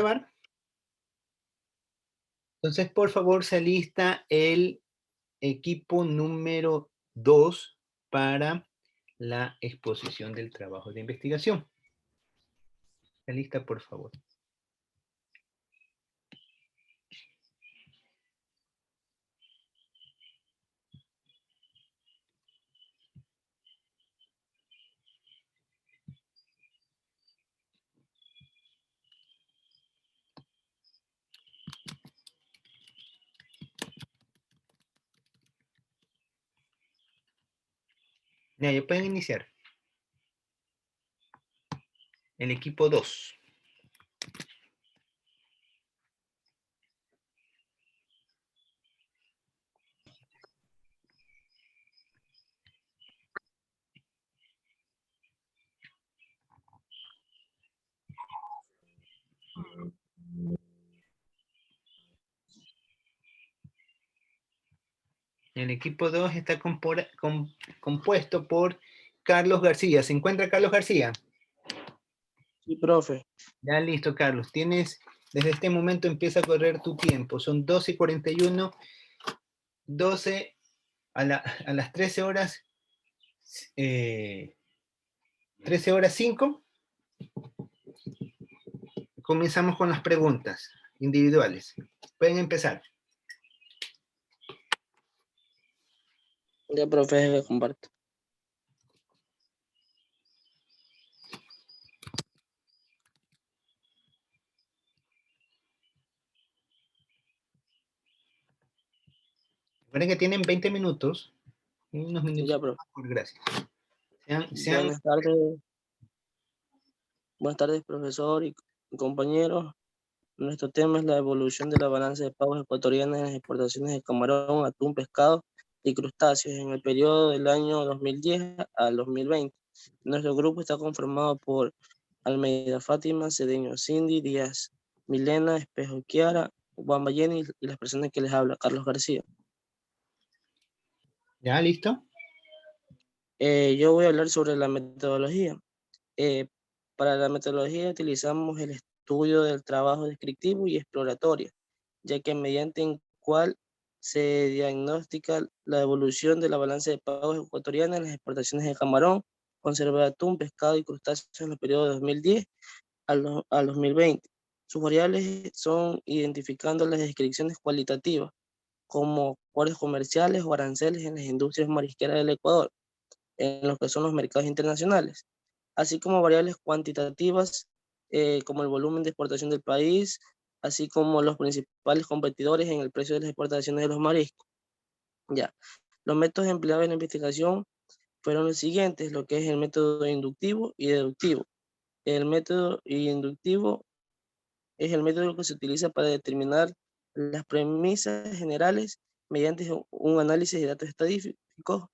grabar? Entonces, por favor, se alista el equipo número 2 para la exposición del trabajo de investigación. ¿Se alista, por favor? Ya pueden iniciar. El equipo 2. El equipo 2 está compuesto por Carlos García. ¿Se encuentra Carlos García? Sí, profe. Ya listo, Carlos. Tienes, desde este momento empieza a correr tu tiempo. Son 12:41. 12 a las 13 horas. 13 horas 5. Comenzamos con las preguntas individuales. Pueden empezar. Ya, profe, que comparto. Recuerden que tienen 20 minutos. Unos minutos. Ya, profe. Gracias. Buenas tardes, profesor y compañeros. Nuestro tema es la evolución de la balanza de pagos ecuatoriana en las exportaciones de camarón, atún, pescado y crustáceos en el periodo del año 2010 al 2020. Nuestro grupo está conformado por Almeida Fátima, Cedeño Cindy, Díaz Milena, Espejo Kiara, Juan Balleni y las personas que les habla, Carlos García. ¿Ya listo? Yo voy a hablar sobre la metodología. Para la metodología utilizamos el estudio del trabajo descriptivo y exploratorio, ya que mediante el cual se diagnostica la evolución de la balanza de pagos ecuatoriana en las exportaciones de camarón, conserva de atún, pescado y crustáceos en el periodo de 2010 al 2020. Sus variables son identificando las descripciones cualitativas, como acuerdos comerciales o aranceles en las industrias marisqueras del Ecuador, en lo que son los mercados internacionales, así como variables cuantitativas como el volumen de exportación del país, así como los principales competidores en el precio de las exportaciones de los mariscos. Ya. Los métodos empleados en la investigación fueron los siguientes, lo que es el método inductivo y deductivo. El método inductivo es el método que se utiliza para determinar las premisas generales mediante un análisis de datos estadísticos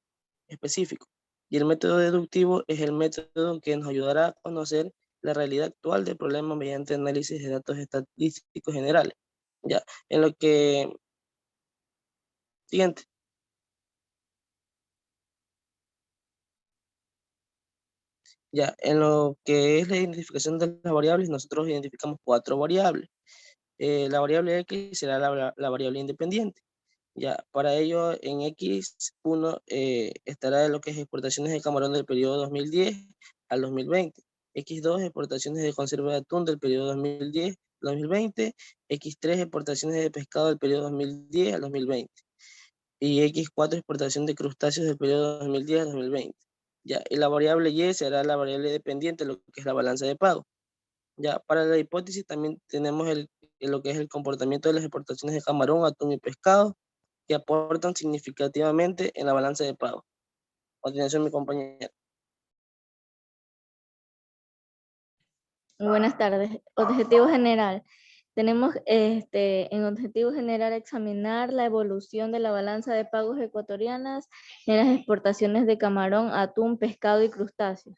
específicos. Y el método deductivo es el método que nos ayudará a conocer la realidad actual del problema mediante análisis de datos estadísticos generales. Ya, en lo que... Siguiente. Ya, en lo que es la identificación de las variables, nosotros identificamos 4 variables. La variable X será la variable independiente. Ya, para ello en X1 estará lo que es exportaciones de camarón del periodo 2010 al 2020. X2 exportaciones de conserva de atún del periodo 2010 al 2020. X3 exportaciones de pescado del periodo 2010 al 2020. Y X4 exportación de crustáceos del periodo 2010 al 2020. Ya, y la variable Y será la variable dependiente, lo que es la balanza de pago. Ya, para la hipótesis también tenemos lo que es el comportamiento de las exportaciones de camarón, atún y pescado, que aportan significativamente en la balanza de pago. A continuación, mi compañero. Buenas tardes. Objetivo general. Tenemos en objetivo general examinar la evolución de la balanza de pagos ecuatorianas en las exportaciones de camarón, atún, pescado y crustáceos.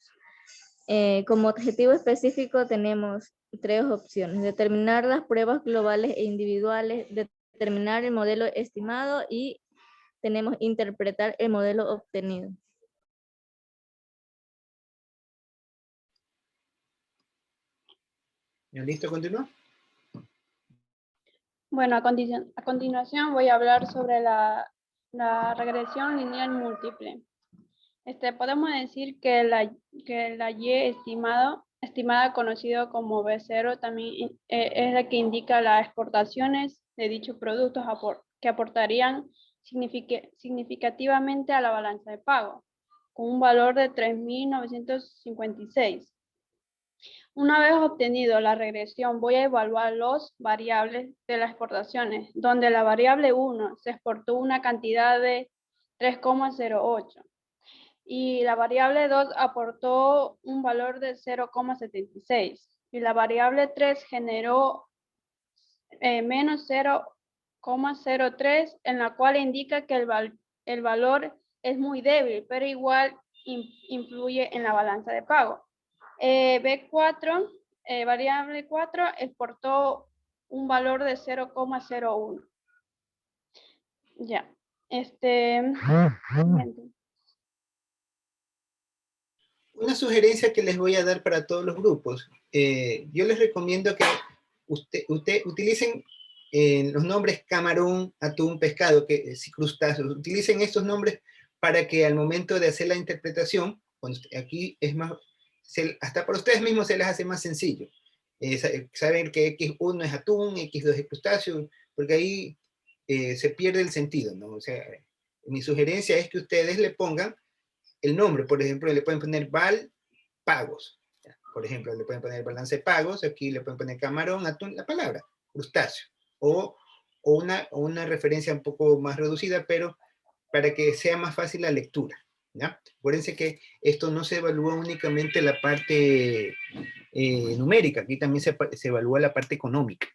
Como objetivo específico tenemos 3 opciones: determinar las pruebas globales e individuales, determinar el modelo estimado y tenemos interpretar el modelo obtenido. ¿Ya listo? ¿Continúa? Bueno, a continuación voy a hablar sobre la regresión lineal múltiple. Podemos decir que la Y estimada conocido como B0 también es la que indica las exportaciones de dichos productos que aportarían significativamente a la balanza de pago, con un valor de 3.956. Una vez obtenido la regresión, voy a evaluar los variables de las exportaciones, donde la variable 1 se exportó una cantidad de 3,08 y la variable 2 aportó un valor de 0,76 y la variable 3 generó menos 0,03, en la cual indica que el valor es muy débil, pero igual influye en la balanza de pago. B4, variable 4, exportó un valor de 0,01. Ya. Una sugerencia que les voy a dar para todos los grupos. Yo les recomiendo que utilicen los nombres camarón, atún, pescado, crustáceos. Utilicen estos nombres para que al momento de hacer la interpretación, aquí es más, hasta para ustedes mismos se les hace más sencillo. Saben que X1 es atún, X2 es crustáceo, porque ahí se pierde el sentido, ¿no? O sea, mi sugerencia es que ustedes le pongan el nombre. Por ejemplo, le pueden poner pagos. Por ejemplo, le pueden poner balance de pagos, aquí le pueden poner camarón, atún, la palabra, crustáceo. O una referencia un poco más reducida, pero para que sea más fácil la lectura. ¿Ya? Acuérdense que esto no se evalúa únicamente la parte numérica, aquí también se evalúa la parte económica.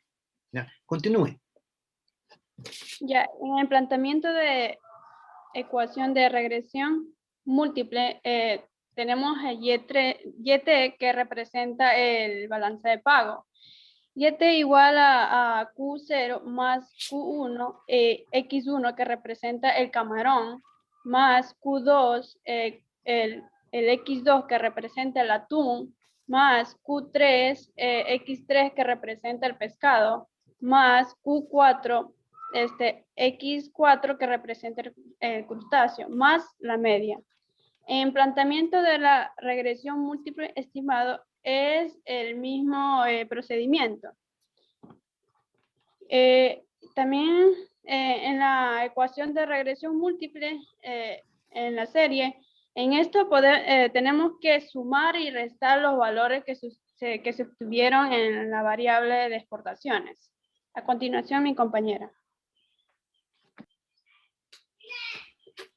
¿Ya? Continúe. Ya, en el planteamiento de ecuación de regresión múltiple, tenemos el YT que representa el balance de pago. YT igual a Q0 más Q1, X1 que representa el camarón, más Q2, el X2 que representa el atún, más Q3, X3 que representa el pescado, más Q4, X4 que representa el crustáceo, más la media. En planteamiento de la regresión múltiple estimado es el mismo procedimiento. También en la ecuación de regresión múltiple, en la serie, en esto tenemos que sumar y restar los valores que se obtuvieron en la variable de exportaciones. A continuación, mi compañera.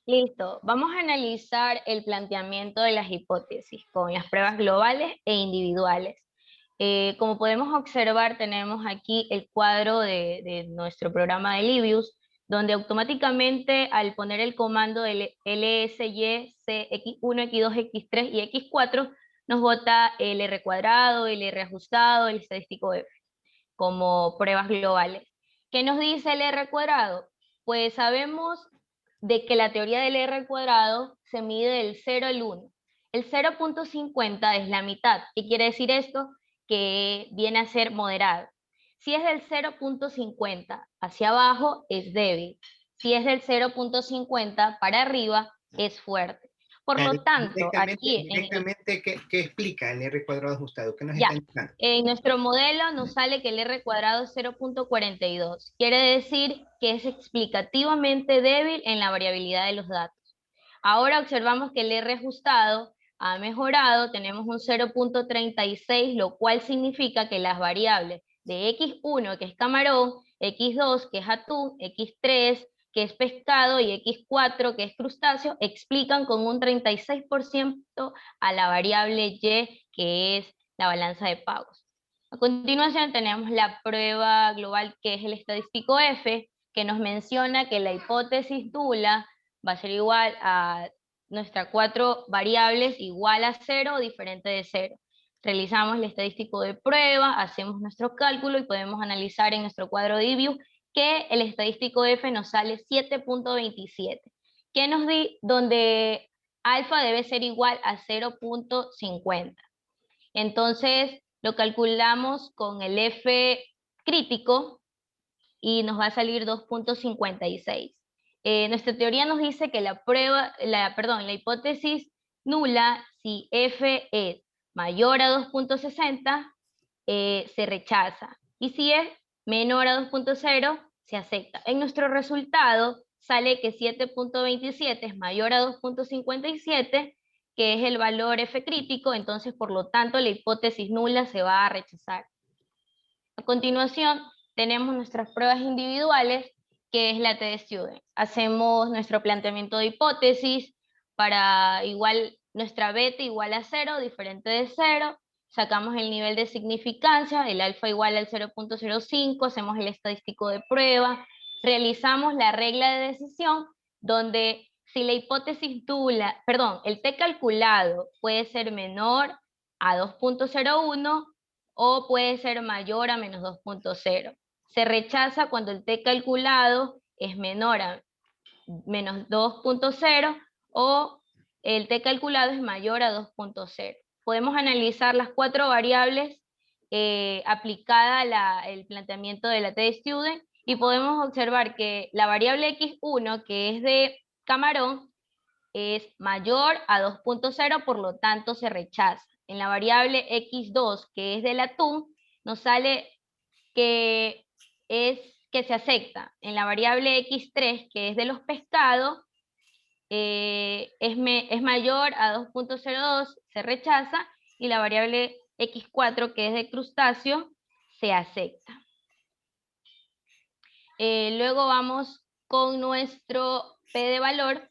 Listo, vamos a analizar el planteamiento de las hipótesis con las pruebas globales e individuales. Como podemos observar, tenemos aquí el cuadro de nuestro programa de Livius, donde automáticamente al poner el comando LSY, C, X1, X2, X3 y X4, nos bota el R cuadrado, el R ajustado, el estadístico F, como pruebas globales. ¿Qué nos dice el R cuadrado? Pues sabemos de que la teoría del R cuadrado se mide del 0 al 1. El 0.50 es la mitad. ¿Qué quiere decir esto? Que viene a ser moderado. Si es del 0.50 hacia abajo, es débil. Si es del 0.50 para arriba, es fuerte. Por lo tanto, aquí... Directamente, ¿qué explica el R cuadrado ajustado? ¿Qué nos Ya, está indicando? en nuestro modelo nos sale que el R cuadrado es 0.42. Quiere decir que es explicativamente débil en la variabilidad de los datos. Ahora observamos que el R ajustado ha mejorado, tenemos un 0.36, lo cual significa que las variables de X1, que es camarón, X2, que es atún, X3, que es pescado, y X4, que es crustáceo, explican con un 36% a la variable Y, que es la balanza de pagos. A continuación tenemos la prueba global, que es el estadístico F, que nos menciona que la hipótesis nula va a ser igual a nuestras 4 variables igual a 0 o diferente de 0. Realizamos el estadístico de prueba, hacemos nuestro cálculo y podemos analizar en nuestro cuadro de Livius que el estadístico F nos sale 7.27, que nos donde alfa debe ser igual a 0.50. Entonces lo calculamos con el F crítico, y nos va a salir 2.56. Nuestra teoría nos dice que la hipótesis nula, si f es mayor a 2.60, se rechaza. Y si es menor a 2.0, se acepta. En nuestro resultado sale que 7.27 es mayor a 2.57, que es el valor F crítico, entonces por lo tanto la hipótesis nula se va a rechazar. A continuación tenemos nuestras pruebas individuales, que es la T-Student. Hacemos nuestro planteamiento de hipótesis para nuestra beta igual a 0, diferente de 0, sacamos el nivel de significancia, el alfa igual al 0.05, hacemos el estadístico de prueba, realizamos la regla de decisión, donde si la hipótesis nula, el T calculado puede ser menor a 2.01 o puede ser mayor a menos 2.0. Se rechaza cuando el T calculado es menor a menos 2.0 o el T calculado es mayor a 2.0. Podemos analizar las 4 variables aplicada el planteamiento de la T-Student y podemos observar que la variable X1, que es de camarón, es mayor a 2.0, por lo tanto se rechaza. En la variable X2, que es del atún, nos sale que se acepta. En la variable X3, que es de los pescados, es mayor a 2.02, se rechaza, y la variable X4, que es de crustáceo, se acepta. Luego vamos con nuestro P de valor,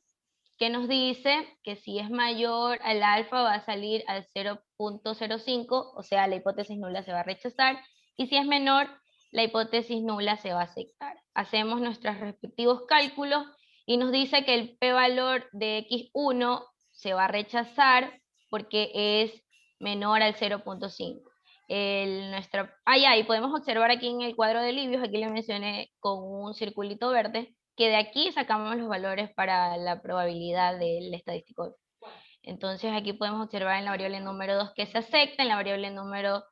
que nos dice que si es mayor al alfa va a salir al 0.05, o sea, la hipótesis nula se va a rechazar, y si es menor, la hipótesis nula se va a aceptar. Hacemos nuestros respectivos cálculos y nos dice que el p-valor de X1 se va a rechazar porque es menor al 0.5. Y podemos observar aquí en el cuadro de Libius, aquí le mencioné con un circulito verde, que de aquí sacamos los valores para la probabilidad del estadístico. Entonces aquí podemos observar en la variable número 2 que se acepta, en la variable número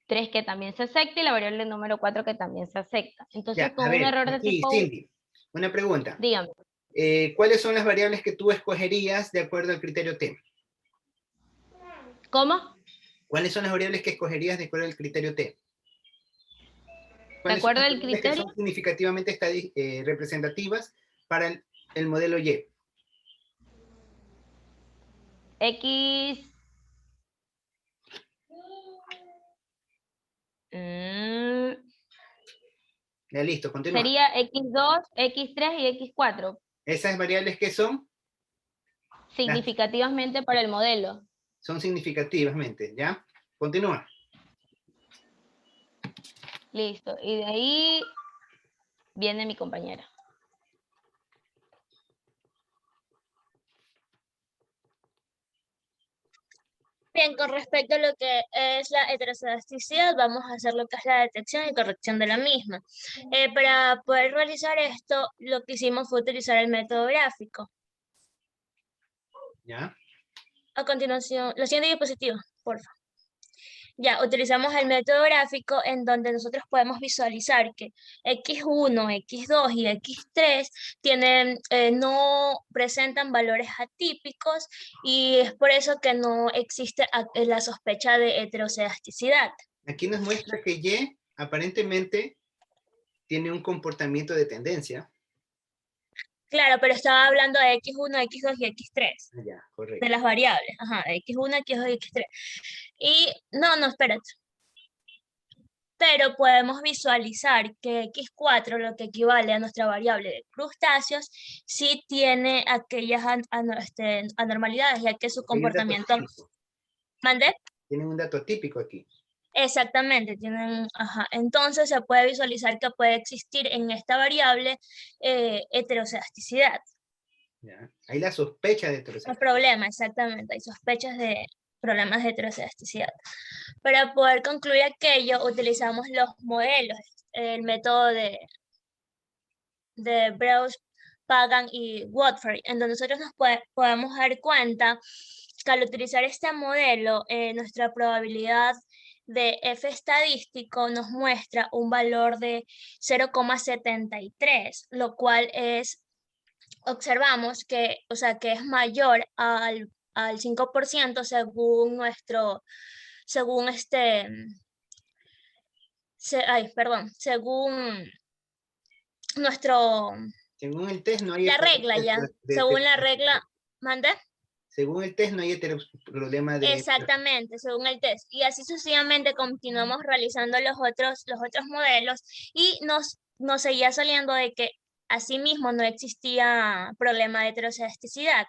3 que también se acepta y la variable número 4 que también se acepta. Entonces con un error de tipo... Cindy, una pregunta. Dígame. ¿Cuáles son las variables que tú escogerías de acuerdo al criterio T? ¿Cómo? ¿Cuáles son las variables que escogerías de acuerdo al criterio T? ¿De acuerdo al criterio? Que son significativamente representativas para el modelo Y. X... Ya listo, continúa. Sería X2, X3 y X4. ¿Esas variables qué son? Significativamente para el modelo. Son significativamente, ¿ya? Continúa. Listo. Y de ahí viene mi compañera. Bien, con respecto a lo que es la heteroscedasticidad, vamos a hacer lo que es la detección y corrección de la misma. Para poder realizar esto, lo que hicimos fue utilizar el método gráfico. ¿Ya? A continuación, la siguiente diapositiva, por favor. Ya, utilizamos el método gráfico en donde nosotros podemos visualizar que X1, X2 y X3 no presentan valores atípicos y es por eso que no existe la sospecha de heteroscedasticidad. Aquí nos muestra que Y aparentemente tiene un comportamiento de tendencia. Claro, pero estaba hablando de X1, X2 y X3. Ya, correcto. De las variables. Ajá, X1, X2 y X3. Y, no, espérate. Pero podemos visualizar que X4, lo que equivale a nuestra variable de crustáceos, sí tiene aquellas anormalidades, ya que su comportamiento... ¿Mande? Tienen un dato típico aquí. Exactamente, entonces se puede visualizar que puede existir en esta variable heteroscedasticidad. Ya. Hay la sospecha de heteroscedasticidad. El problema, exactamente, hay sospechas de problemas de heteroscedasticidad. Para poder concluir aquello, utilizamos los modelos, el método de Breuss, Pagan y Watford, en donde nosotros nos podemos dar cuenta que al utilizar este modelo, nuestra probabilidad de F estadístico nos muestra un valor de 0,73, lo cual es, observamos que, o sea, que es mayor al 5% según nuestro, según según nuestro, Según el test no hay la regla ya, según la regla, ¿mande? Según el test no hay problema de... Exactamente, según el test. Y así sucesivamente continuamos realizando los otros modelos y nos seguía saliendo de que asimismo no existía problema de heteroscedesticidad.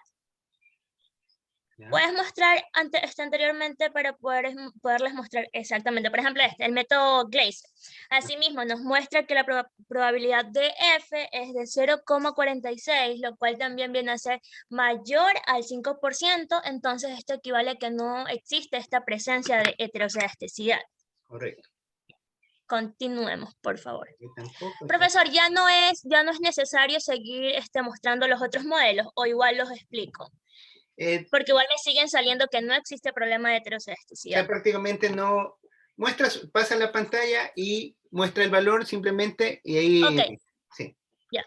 ¿Ya? Puedes mostrar anteriormente para poderles mostrar exactamente. Por ejemplo, el método Glaser. Asimismo, nos muestra que la probabilidad de F es de 0,46, lo cual también viene a ser mayor al 5%. Entonces, esto equivale a que no existe esta presencia de heteroscedesticidad. Correcto. Continuemos, por favor. Yo tampoco, Profesor, ya no es necesario seguir mostrando los otros modelos, o igual los explico. Porque igual me siguen saliendo que no existe problema de o heteroscedesticidad. sea, prácticamente no... Pasa la pantalla y muestra el valor simplemente y ahí... Ok. Sí. Ya.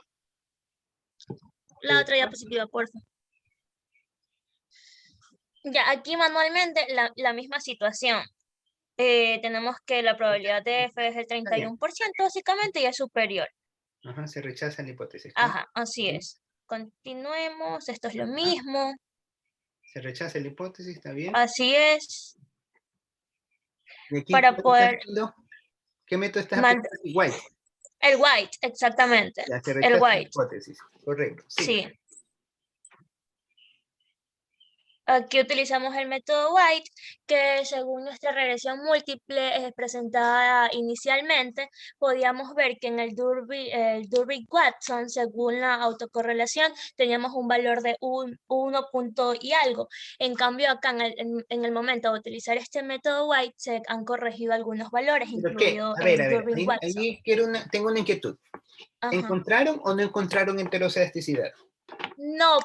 La otra diapositiva, por favor. Ya, aquí manualmente la misma situación. Tenemos que la probabilidad de F es el 31%, básicamente, y es superior. Ajá, se rechaza la hipótesis. Ajá, así es. Continuemos, esto es lo mismo. Se rechaza la hipótesis, ¿está bien? Así es. ¿Y aquí Para qué estás poder... haciendo? ¿Qué método estás aplicando? White. El white, exactamente. Ya, se El rechaza la white. hipótesis. Correcto. Sí. Aquí utilizamos el método White, que según nuestra regresión múltiple presentada inicialmente, podíamos ver que en el Durbin-Watson, según la autocorrelación, teníamos un valor de 1 punto y algo. En cambio, acá en el momento de utilizar este método White, se han corregido algunos valores, ¿Pero qué? incluido A ver, el Durbin-Watson. ahí tengo una inquietud. Ajá. ¿Encontraron o no encontraron heteroscedesticidad? No,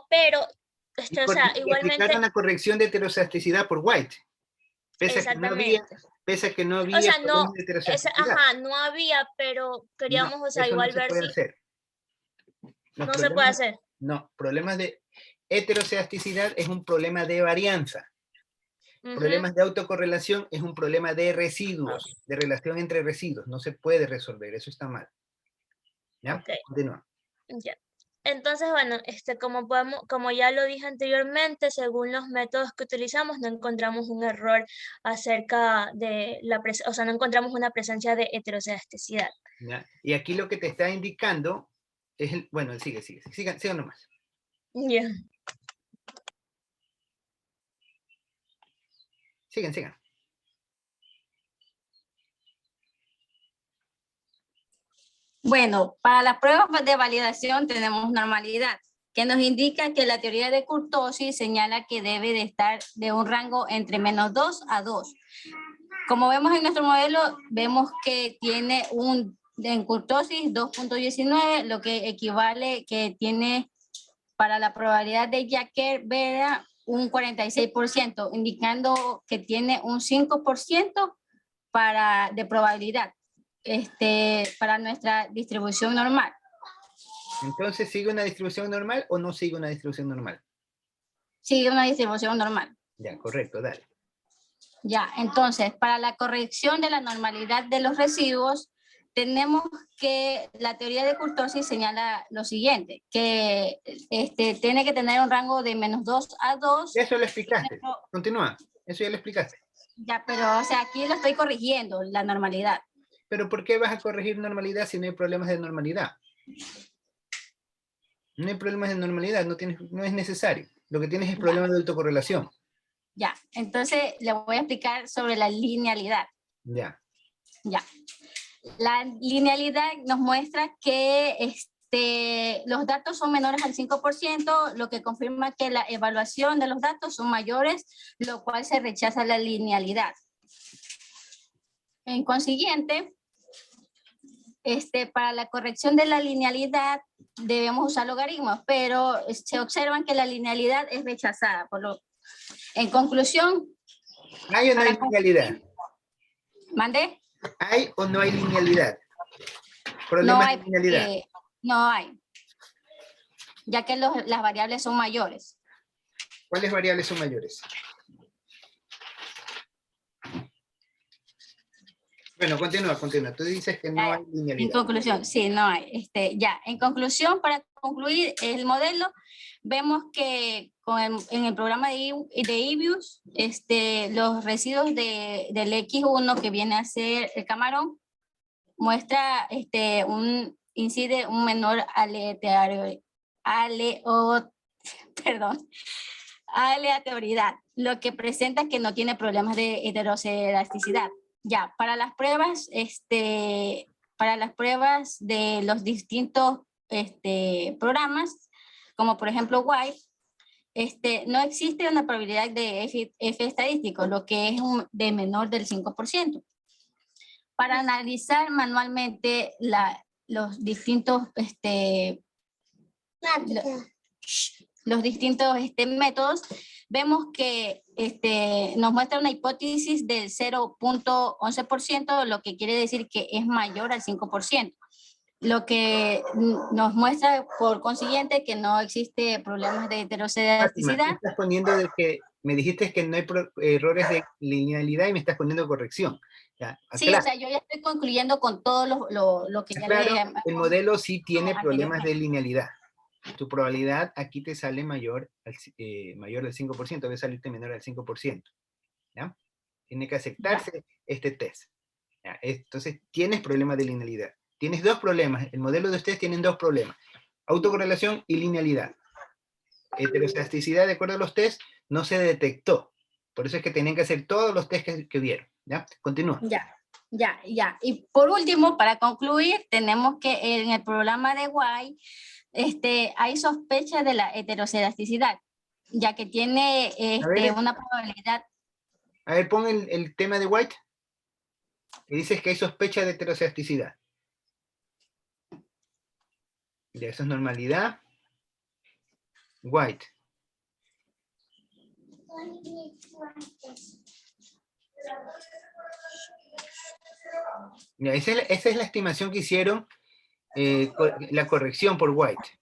pero... o sea, Y igualmente... aplicaron la corrección de heteroscedesticidad por White. Pese a que no había, O sea, problemas de heteroscedesticidad. no había, pero queríamos, o sea, eso igual no se ver puede si hacer. no se puede hacer. No, problemas de heteroscedesticidad es un problema de varianza. Problemas de autocorrelación es un problema de residuos, de relación entre residuos. No se puede resolver, eso está mal. ¿Ya? Okay. Continúa. Ya. Entonces, bueno, como ya lo dije anteriormente, según los métodos que utilizamos, no encontramos un error acerca de o sea, no encontramos una presencia de heteroscedesticidad. ¿Ya? Y aquí lo que te está indicando es bueno, sigan nomás. Ya. Sigan. Bueno, para las pruebas de validación tenemos normalidad, que nos indica que la teoría de kurtosis señala que debe de estar de un rango entre -2 a 2. Como vemos en nuestro modelo, vemos que tiene en kurtosis 2.19, lo que equivale que tiene para la probabilidad de Jaquer-Vera un 46%, indicando que tiene un 5% de probabilidad. Para nuestra distribución normal. Entonces, ¿sigue una distribución normal o no sigue una distribución normal? Sigue una distribución normal. Ya, correcto, dale. Ya, entonces, para la corrección de la normalidad de los residuos, tenemos que la teoría de kurtosis señala lo siguiente, que tiene que tener un rango de -2 a 2. Eso lo explicaste. Continúa, eso ya lo explicaste. Ya, pero, o sea, aquí lo estoy corrigiendo, la normalidad. Pero ¿por qué vas a corregir normalidad si no hay problemas de normalidad? No hay problemas de normalidad, no es necesario. Lo que tienes es problemas de autocorrelación. Ya, entonces le voy a explicar sobre la linealidad. Ya. La linealidad nos muestra que los datos son menores al 5%, lo que confirma que la evaluación de los datos son mayores, lo cual se rechaza la linealidad. En consiguiente, para la corrección de la linealidad debemos usar logaritmos, pero se observan que la linealidad es rechazada. En conclusión... ¿Hay o no hay linealidad? ¿Mande? ¿Hay o no hay linealidad? No Problemas hay, de linealidad. no hay, ya que las variables son mayores. ¿Cuáles variables son mayores? Bueno, continúa. Tú dices que no hay En linealidad. conclusión, sí, no hay. En conclusión, para concluir el modelo, vemos que en el programa de EBIUS, los residuos del X1 que viene a ser el camarón, muestra incide un menor aleatoriedad, lo que presenta que no tiene problemas de heterocedasticidad. Ya, para las pruebas de los distintos programas, como por ejemplo White, no existe una probabilidad de F estadístico, lo que es de menor del 5%. Para analizar manualmente los distintos métodos, vemos que nos muestra una hipótesis del 0.11%, lo que quiere decir que es mayor al 5%, lo que nos muestra por consiguiente que no existe problemas de heterocedasticidad. Fátima, estás poniendo de que me dijiste que no hay errores de linealidad y me estás poniendo corrección. Ya, Sí, o sea, yo ya estoy concluyendo con todo lo que ya claro, le... el modelo sí tiene problemas anteriormente. de linealidad. Tu probabilidad aquí te sale mayor del 5%, debe salirte menor al 5%. ¿Ya? Tiene que aceptarse este test. ¿Ya? Entonces, tienes problemas de linealidad. Tienes dos problemas. El modelo de ustedes tiene dos problemas. Autocorrelación y linealidad. Heterocedasticidad, de acuerdo a los tests, no se detectó. Por eso es que tenían que hacer todos los tests que vieron. ¿Ya? Continúa. Ya. Y por último, para concluir, tenemos que en el programa de White hay sospecha de la heterocedasticidad, ya que tiene una probabilidad. A ver, pon el tema de White. Que dices que hay sospecha de heterocedasticidad. Ya, eso es normalidad. White. Ya, esa es la estimación que hicieron, la corrección por White.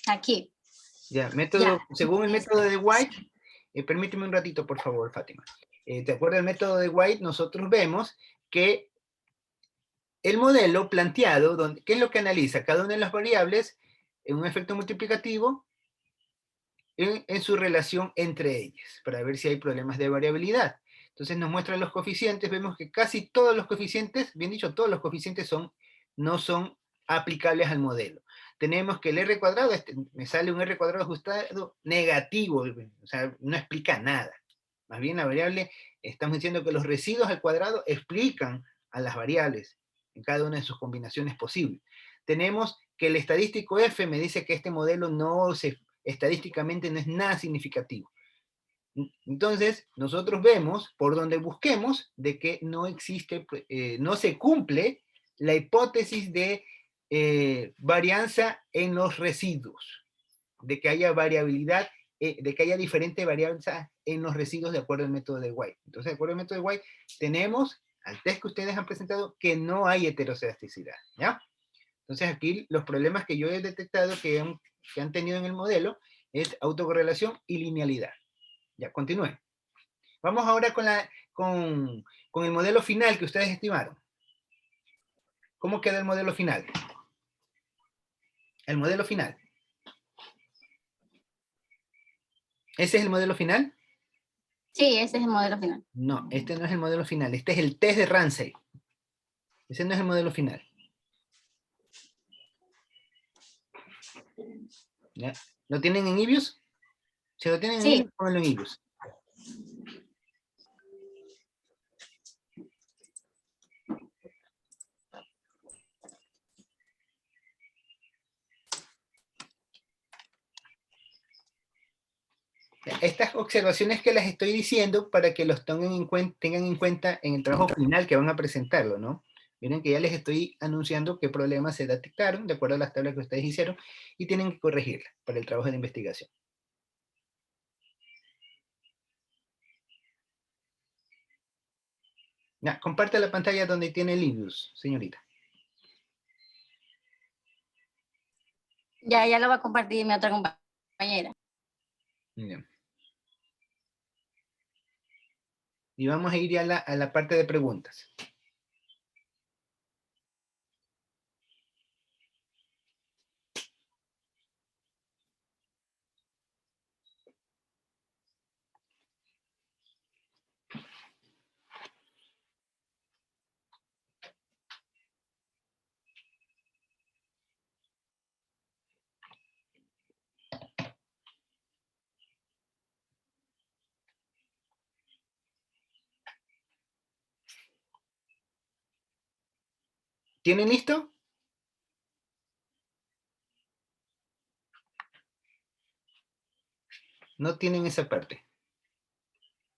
Aquí. Ya, según el método de White, permíteme un ratito, por favor, Fátima. ¿Te acuerdas del método de White? Nosotros vemos que el modelo planteado, ¿qué es lo que analiza? Cada una de las variables en un efecto multiplicativo en su relación entre ellas, para ver si hay problemas de variabilidad. Entonces nos muestran los coeficientes, vemos que casi todos los coeficientes, bien dicho, todos los coeficientes no son aplicables al modelo. Tenemos que el R cuadrado, me sale un R cuadrado ajustado negativo, o sea, no explica nada. Más bien la variable, estamos diciendo que los residuos al cuadrado explican a las variables en cada una de sus combinaciones posibles. Tenemos que el estadístico F me dice que este modelo estadísticamente no es nada significativo. Entonces, nosotros vemos, por donde busquemos, de que no existe, no se cumple la hipótesis de varianza en los residuos, de que haya variabilidad, de que haya diferente varianza en los residuos de acuerdo al método de White. Entonces, de acuerdo al método de White, tenemos, al test que ustedes han presentado, que no hay heterocedasticidad, ¿ya? Entonces, aquí los problemas que yo he detectado que han tenido en el modelo es autocorrelación y linealidad. Ya, continúen. Vamos ahora con el modelo final que ustedes estimaron. ¿Cómo queda el modelo final? El modelo final. ¿Ese es el modelo final? Sí, ese es el modelo final. No, este no es el modelo final. Este es el test de Ramsey. Ese no es el modelo final. ¿Ya? ¿Lo tienen en EBIUS? Si lo tienen en EBIUS, pónganlo en EBIUS. Estas observaciones que las estoy diciendo para que los tengan en cuenta en el trabajo final que van a presentarlo, ¿no? Miren que ya les estoy anunciando qué problemas se detectaron de acuerdo a las tablas que ustedes hicieron y tienen que corregirlas para el trabajo de investigación. Ya, comparte la pantalla donde tiene Livius, señorita. Ya lo va a compartir mi otra compañera. Ya. Y vamos a ir ya a la parte de preguntas. ¿Tienen listo? No tienen esa parte.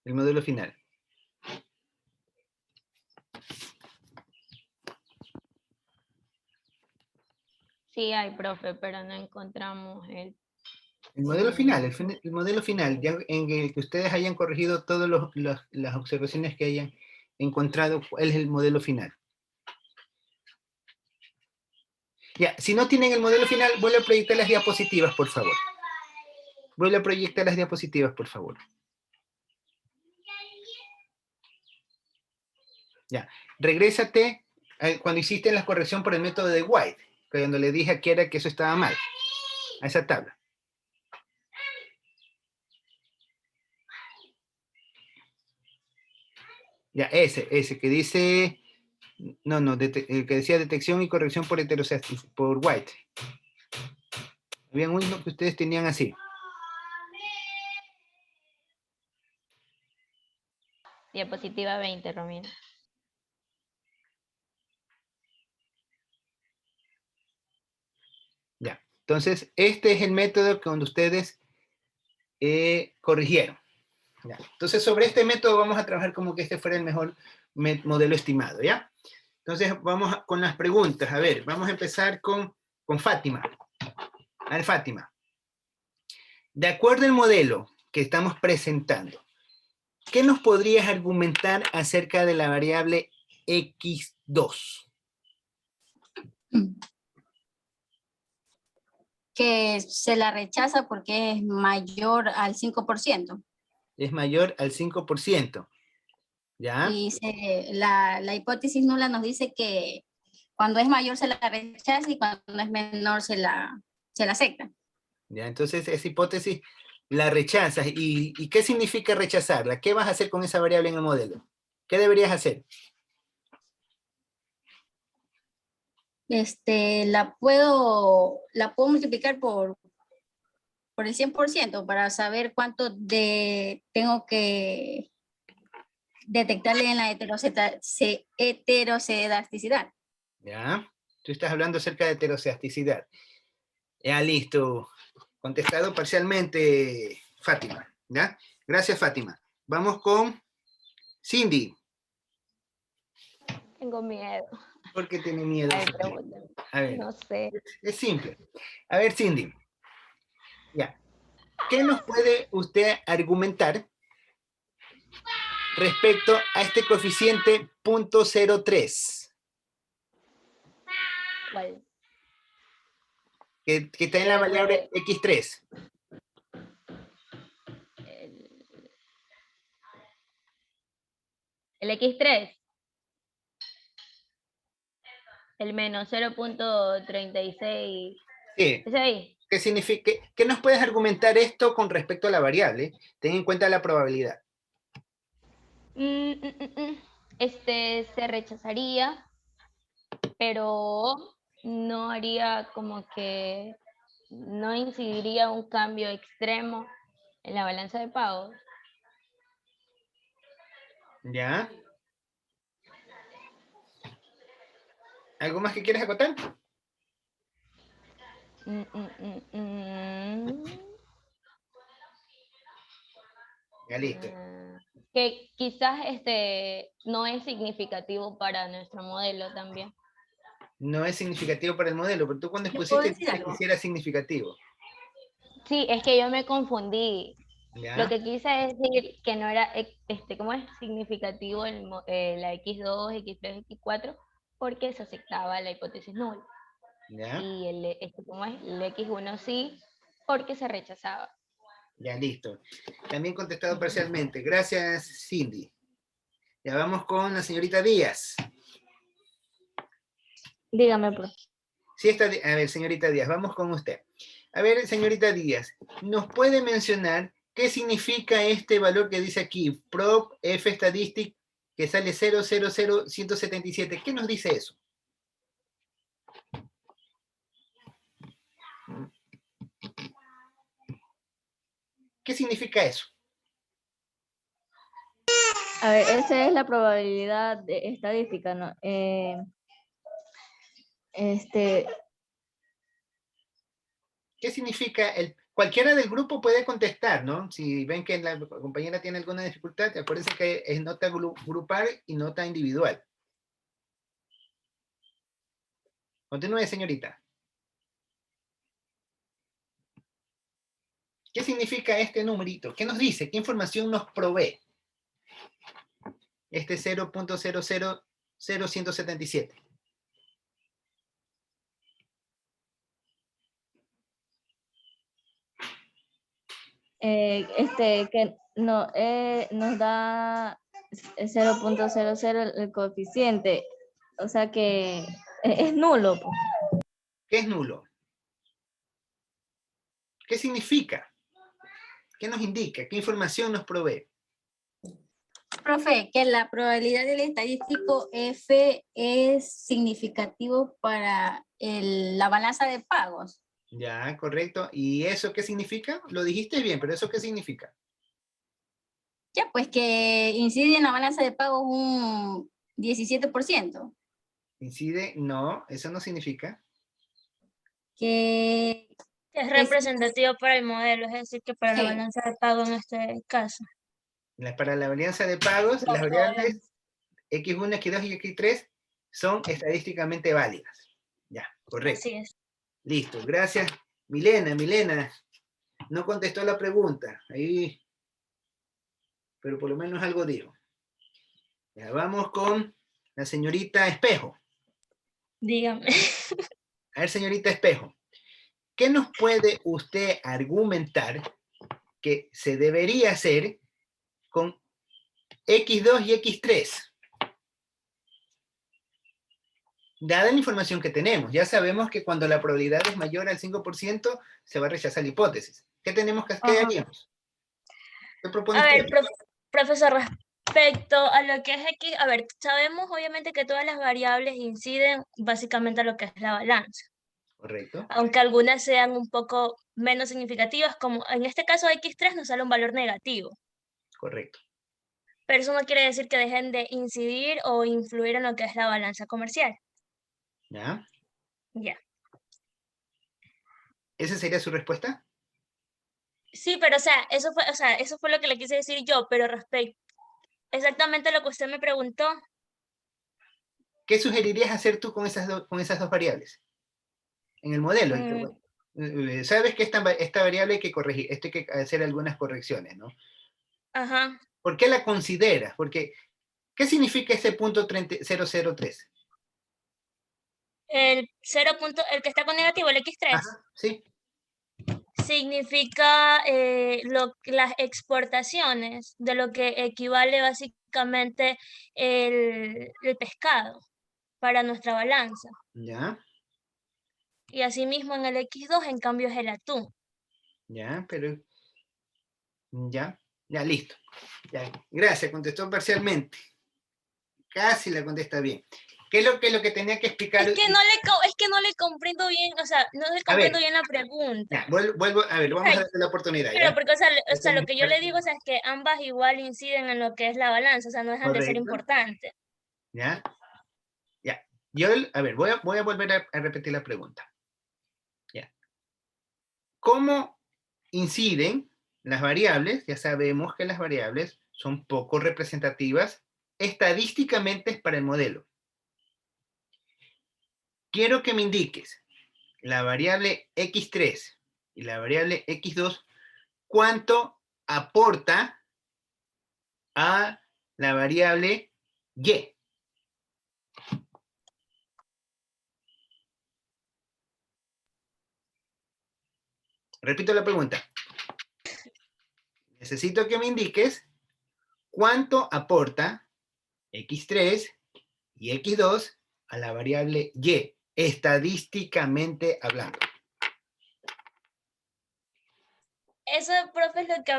El modelo final. Sí hay, profe, pero no encontramos el... El modelo final, el modelo final, ya en el que ustedes hayan corregido todas las observaciones que hayan encontrado, ¿cuál es el modelo final? Ya, si no tienen el modelo final, vuelve a proyectar las diapositivas, por favor. Vuelve a proyectar las diapositivas, por favor. Ya, regrésate cuando hiciste la corrección por el método de White, cuando le dije a Kiera que eso estaba mal, a esa tabla. Ya, ese que dice, el que decía detección y corrección por por White. Había uno que ustedes tenían así. Diapositiva 20, Romina. Ya, entonces este es el método cuando ustedes corrigieron. Ya. Entonces sobre este método vamos a trabajar como que este fuera el mejor modelo estimado, ¿ya? Entonces vamos con las preguntas. A ver, vamos a empezar con Fátima. A ver, Fátima. De acuerdo al modelo que estamos presentando, ¿qué nos podrías argumentar acerca de la variable X2? Que se la rechaza porque es mayor al 5%. Es mayor al 5%. ¿Ya? Y la hipótesis nula nos dice que cuando es mayor se la rechaza y cuando es menor se la acepta. ¿Ya? Entonces esa hipótesis la rechazas. ¿Y qué significa rechazarla? ¿Qué vas a hacer con esa variable en el modelo? ¿Qué deberías hacer? La puedo multiplicar por el 100% para saber cuánto tengo que detectarle en la heterocedasticidad. ¿Ya? Tú estás hablando acerca de heterocedasticidad. Ya, listo. Contestado parcialmente, Fátima. ¿Ya? Gracias, Fátima. Vamos con Cindy. Tengo miedo. ¿Por qué tiene miedo? A ver, pregúntame. A ver, No sé. es simple. A ver, Cindy. Ya. ¿Qué nos puede usted argumentar respecto a este coeficiente 0.03? ¿Cuál? Que está en la variable X3. El X3. El menos 0.36. Sí. ¿Es ahí? ¿Qué significa? ¿Qué nos puedes argumentar esto con respecto a la variable? Ten en cuenta la probabilidad. Se rechazaría, pero no haría como que, no incidiría un cambio extremo en la balanza de pagos. ¿Ya? ¿Algo más que quieres acotar? Ya listo. Que quizás no es significativo para nuestro modelo también. No es significativo para el modelo, pero tú cuando ¿Le puedo expusiste decir dijiste algo? que sí era significativo. Sí, es que yo me confundí. ¿Ya? Lo que quise decir que no era, ¿cómo es? Significativo la X2, X3, X4, porque se aceptaba la hipótesis nula. ¿Ya? Y ¿cómo es? El X1 sí, porque se rechazaba. Ya, listo. También contestado parcialmente. Gracias, Cindy. Ya vamos con la señorita Díaz. Dígame, profe. Sí, a ver, señorita Díaz, vamos con usted. A ver, señorita Díaz, ¿nos puede mencionar qué significa este valor que dice aquí? Prop F statistic, que sale 0,00177. ¿Qué nos dice eso? ¿Qué significa eso? A ver, esa es la probabilidad estadística, ¿no? ¿Qué significa? Cualquiera del grupo puede contestar, ¿no? Si ven que la compañera tiene alguna dificultad, acuérdense que es nota grupal y nota individual. Continúe, señorita. ¿Qué significa este numerito? ¿Qué nos dice? ¿Qué información nos provee? Este 0.000177. Que no, nos da 0.00 el coeficiente, o sea que es nulo. Pues. ¿Qué es nulo? ¿Qué significa? ¿Qué nos indica? ¿Qué información nos provee? Profe, que la probabilidad del estadístico F es significativo para la balanza de pagos. Ya, correcto. ¿Y eso qué significa? Lo dijiste bien, pero ¿eso qué significa? Ya, pues que incide en la balanza de pagos un 17%. ¿Incide? No, eso no significa. Que Es representativo para el modelo, es decir, que para la sí. balanza de pago en este caso. Para la varianza de pagos, No, las variables X1, X2 y X3 son estadísticamente válidas. Ya, correcto. así es. Listo, gracias. Milena, no contestó la pregunta. Ahí, pero por lo menos algo dijo. Ya vamos con la señorita Espejo. Dígame. A ver, señorita Espejo, ¿qué nos puede usted argumentar que se debería hacer con X2 y X3? Dada la información que tenemos, ya sabemos que cuando la probabilidad es mayor al 5%, se va a rechazar la hipótesis. ¿Qué tenemos que hacer? ¿Qué haríamos? ¿Qué propone A ver, usted? profesor, respecto a lo que es X, a ver, sabemos obviamente que todas las variables inciden básicamente a lo que es la balanza, Correcto. aunque algunas sean un poco menos significativas, como en este caso X3 nos sale un valor negativo, Correcto. pero eso no quiere decir que dejen de incidir o influir en lo que es la balanza comercial. ¿Ya? Ya. ¿Esa sería su respuesta? Sí, pero eso fue lo que le quise decir yo, pero respecto exactamente a lo que usted me preguntó. ¿Qué sugerirías hacer tú con esas dos variables? En el modelo. Sabes que esta variable hay que corregir, esto hay que hacer algunas correcciones, ¿no? Ajá. ¿Por qué la consideras? Porque, ¿qué significa ese punto 003? El el que está con negativo, el X3. Ajá, sí. Significa las exportaciones de lo que equivale básicamente el pescado para nuestra balanza. Ya, Y asimismo en el X2 en cambio es el atún. ya, pero... Ya, ya, listo. Ya, gracias, contestó parcialmente. Casi la contesta bien. ¿Qué es lo que tenía que explicar? Es que no le comprendo bien, o sea, no le A ver, comprendo bien la pregunta. ya, vuelvo, a ver, vamos a darle la oportunidad. Claro, ¿Ya? porque o sea, lo que yo le digo es que ambas igual inciden en lo que es la balanza, o sea, no dejan de ser Correcto. importantes. ¿Ya? Ya. A ver, voy a volver a repetir la pregunta. ¿Ya? ¿Cómo inciden las variables? Ya sabemos que las variables son poco representativas estadísticamente para el modelo. Quiero que me indiques la variable X3 y la variable X2, ¿cuánto aporta a la variable y? Repito la pregunta. Necesito que me indiques cuánto aporta x3 y x2 a la variable y, estadísticamente hablando. Eso, profe, es lo que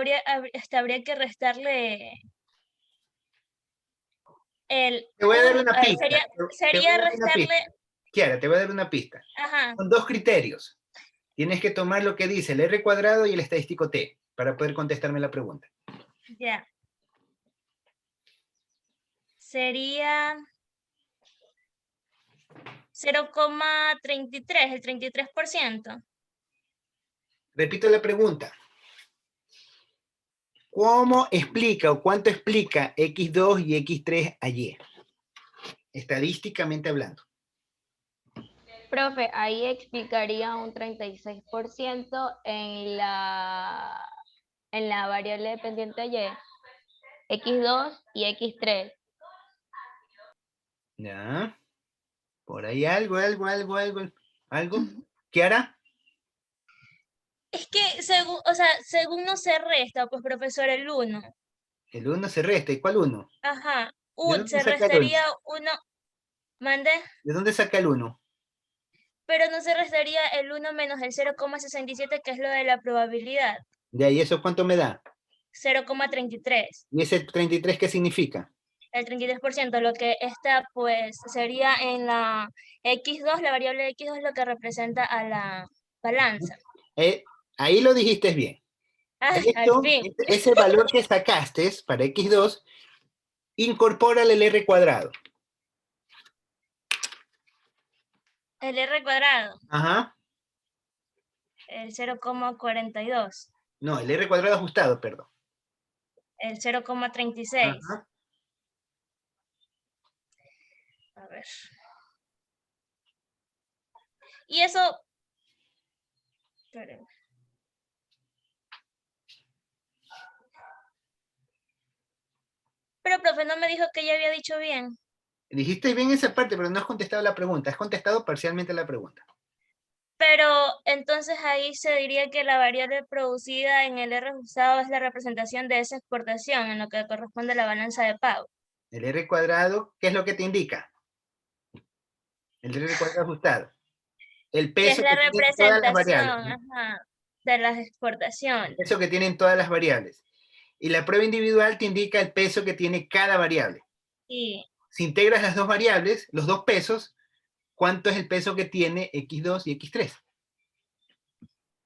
habría que restarle el... Te voy a dar una a ver, pista. sería Te voy a dar una restarle... pista. Kiara, te voy a dar una pista. Ajá, Son dos criterios. Tienes que tomar lo que dice el R cuadrado y el estadístico T para poder contestarme la pregunta. ya. Sería 0,33, el 33%. Repito la pregunta. ¿Cómo explica o cuánto explica X2 y X3 a Y? Estadísticamente hablando. Profe, ahí explicaría un 36% en la variable dependiente Y, X2 y X3. Ya. Por ahí algo. ¿Kiara? Es que según, o sea, según no se resta, pues profesor, el 1. El 1 se resta. ¿Y cuál 1? Ajá. ¿De dónde Se saca el 1? restaría 1, mande, ¿De dónde saca el 1? pero no se restaría el 1 menos el 0,67, que es lo de la probabilidad. De ahí, ¿eso cuánto me da? 0,33. ¿Y ese 33 qué significa? El 33%, lo que está, pues, sería en la X2, la variable X2 es lo que representa a la balanza. Ahí lo dijiste bien. Al Esto, fin. ese valor que sacaste para X2, incorpora el R cuadrado. El R cuadrado, Ajá. el 0,42, No, el R cuadrado ajustado, perdón. el 0,36. Ajá. A ver. Y eso... espérenme. Pero, profe, no me dijo que ya había dicho bien. Dijiste bien esa parte, pero no has contestado la pregunta. Has contestado parcialmente la pregunta. Pero entonces ahí se diría que la variable producida en el R ajustado es la representación de esa exportación, en lo que corresponde a la balanza de pago. El R cuadrado, ¿qué es lo que te indica? El R cuadrado ajustado. El Que es peso la que tienen todas las representación, variables. ajá, de las exportaciones. El peso que tienen todas las variables. Y la prueba individual te indica el peso que tiene cada variable. Y Si integras las dos variables, los dos pesos, ¿cuánto es el peso que tiene X2 y X3?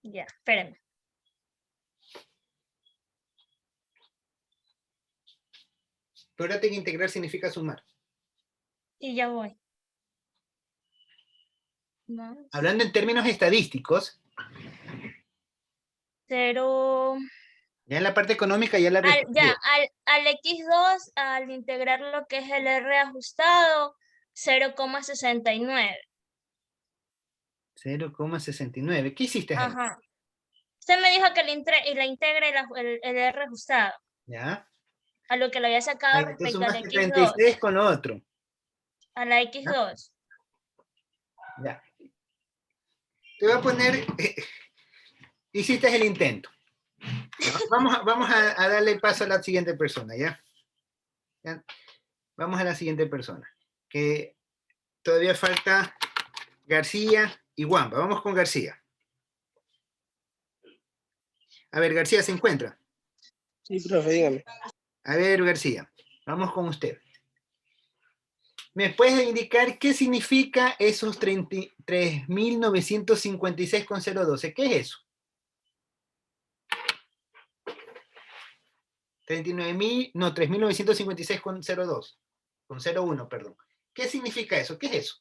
ya, espérenme. Acuérdate que integrar significa sumar. Y ya voy. Más Hablando en términos estadísticos, 0. ya en la parte económica ya la respondí. Al X2, al integrar lo que es el R ajustado, 0,69. 0,69. ¿Qué hiciste ahí? Ajá. Usted me dijo que la integre el R ajustado, ¿Ya? a lo que lo había sacado Ahí, tú respecto al sumaste X2, 36 con lo otro. a la X2. Ya. Te voy a poner... hiciste el intento. Vamos a darle paso a la siguiente persona, ¿ya? ¿Ya? Vamos a la siguiente persona. Que todavía falta García y Wamba. Vamos con García. A ver, García, ¿se encuentra? Sí, profe, dígame. A ver, García, vamos con usted. ¿Me puedes indicar qué significa esos 33.956,012? ¿Qué es eso? 3.956,02. Con 01, perdón. ¿Qué significa eso? ¿Qué es eso?